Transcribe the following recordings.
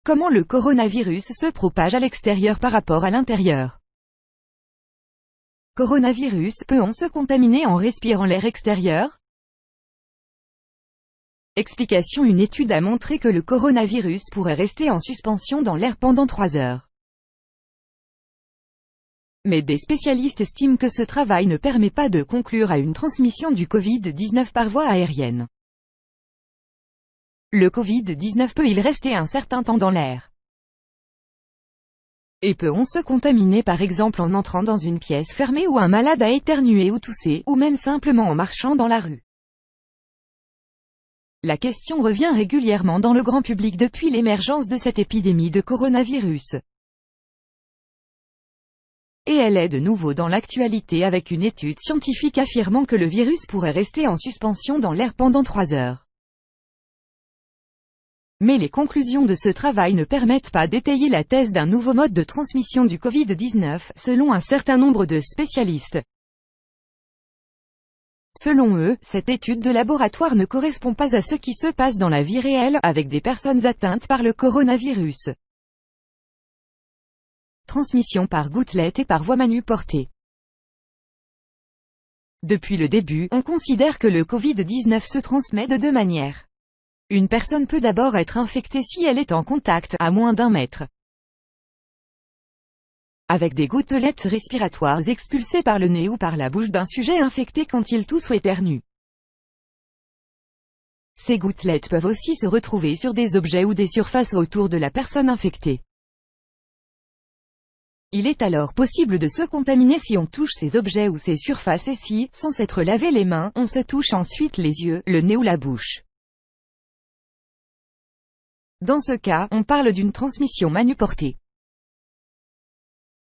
Comment le coronavirus se propage à l'extérieur par rapport à l'intérieur? Coronavirus, peut-on se contaminer en respirant l'air extérieur? Explication. Une étude a montré que le coronavirus pourrait rester en suspension dans l'air pendant 3 heures. Mais des spécialistes estiment que ce travail ne permet pas de conclure à une transmission du Covid-19 par voie aérienne. Le Covid-19 peut-il rester un certain temps dans l'air? Et peut-on se contaminer par exemple en entrant dans une pièce fermée où un malade a éternué ou toussé, ou même simplement en marchant dans la rue? La question revient régulièrement dans le grand public depuis l'émergence de cette épidémie de coronavirus. Et elle est de nouveau dans l'actualité avec une étude scientifique affirmant que le virus pourrait rester en suspension dans l'air pendant 3 heures. Mais les conclusions de ce travail ne permettent pas d'étayer la thèse d'un nouveau mode de transmission du Covid-19, selon un certain nombre de spécialistes. Selon eux, cette étude de laboratoire ne correspond pas à ce qui se passe dans la vie réelle, avec des personnes atteintes par le coronavirus. Transmission par gouttelettes et par voie manuportée. Depuis le début, on considère que le Covid-19 se transmet de 2 manières. Une personne peut d'abord être infectée si elle est en contact, à moins d'1 mètre, avec des gouttelettes respiratoires expulsées par le nez ou par la bouche d'un sujet infecté quand il tousse ou éternue. Ces gouttelettes peuvent aussi se retrouver sur des objets ou des surfaces autour de la personne infectée. Il est alors possible de se contaminer si on touche ces objets ou ces surfaces et si, sans s'être lavé les mains, on se touche ensuite les yeux, le nez ou la bouche. Dans ce cas, on parle d'une transmission manuportée.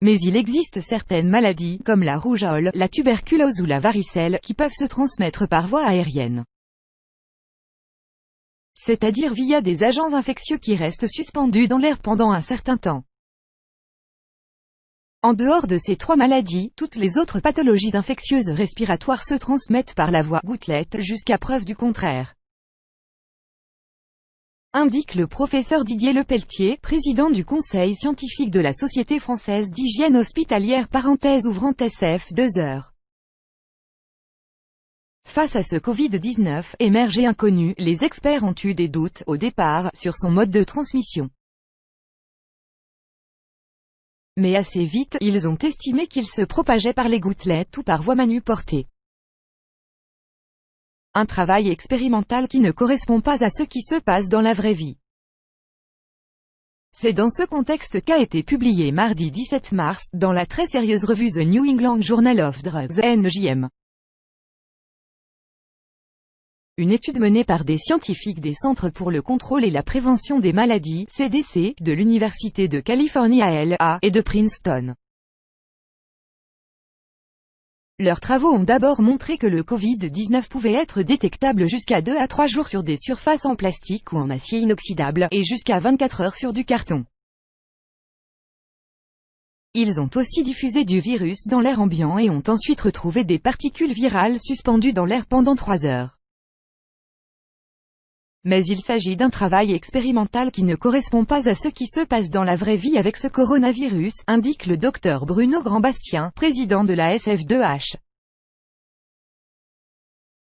Mais il existe certaines maladies, comme la rougeole, la tuberculose ou la varicelle, qui peuvent se transmettre par voie aérienne. C'est-à-dire via des agents infectieux qui restent suspendus dans l'air pendant un certain temps. En dehors de ces 3 maladies, toutes les autres pathologies infectieuses respiratoires se transmettent par la voie gouttelette jusqu'à preuve du contraire, indique le professeur Didier Lepelletier, président du conseil scientifique de la Société française d'hygiène hospitalière (SF2h). Face à ce Covid-19, émergé inconnu, les experts ont eu des doutes, au départ, sur son mode de transmission. Mais assez vite, ils ont estimé qu'il se propageait par les gouttelettes ou par voie manuportée. Un travail expérimental qui ne correspond pas à ce qui se passe dans la vraie vie. C'est dans ce contexte qu'a été publié mardi 17 mars, dans la très sérieuse revue The New England Journal of Drugs, NJM, une étude menée par des scientifiques des Centres pour le contrôle et la prévention des maladies, CDC, de l'Université de Californie à LA, et de Princeton. Leurs travaux ont d'abord montré que le Covid-19 pouvait être détectable jusqu'à 2 à 3 jours sur des surfaces en plastique ou en acier inoxydable, et jusqu'à 24 heures sur du carton. Ils ont aussi diffusé du virus dans l'air ambiant et ont ensuite retrouvé des particules virales suspendues dans l'air pendant 3 heures. Mais il s'agit d'un travail expérimental qui ne correspond pas à ce qui se passe dans la vraie vie avec ce coronavirus, indique le Dr Bruno Grandbastien, président de la SF2H.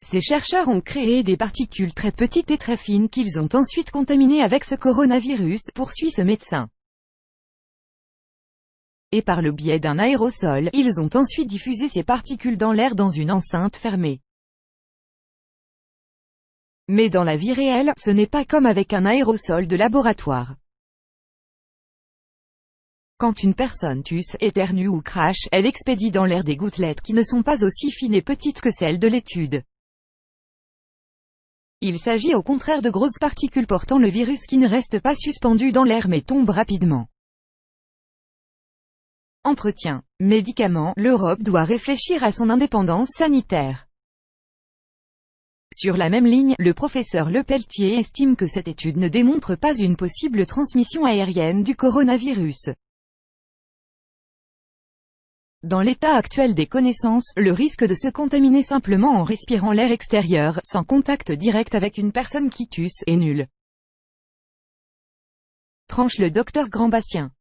Ces chercheurs ont créé des particules très petites et très fines qu'ils ont ensuite contaminées avec ce coronavirus, poursuit ce médecin. Et par le biais d'un aérosol, ils ont ensuite diffusé ces particules dans l'air dans une enceinte fermée. Mais dans la vie réelle, ce n'est pas comme avec un aérosol de laboratoire. Quand une personne tousse, éternue ou crache, elle expédie dans l'air des gouttelettes qui ne sont pas aussi fines et petites que celles de l'étude. Il s'agit au contraire de grosses particules portant le virus qui ne restent pas suspendues dans l'air mais tombent rapidement. Entretien. Médicaments. L'Europe doit réfléchir à son indépendance sanitaire. Sur la même ligne, le professeur Lepelletier estime que cette étude ne démontre pas une possible transmission aérienne du coronavirus. Dans l'état actuel des connaissances, le risque de se contaminer simplement en respirant l'air extérieur, sans contact direct avec une personne qui tousse, est nul. tranche le docteur Grandbastien.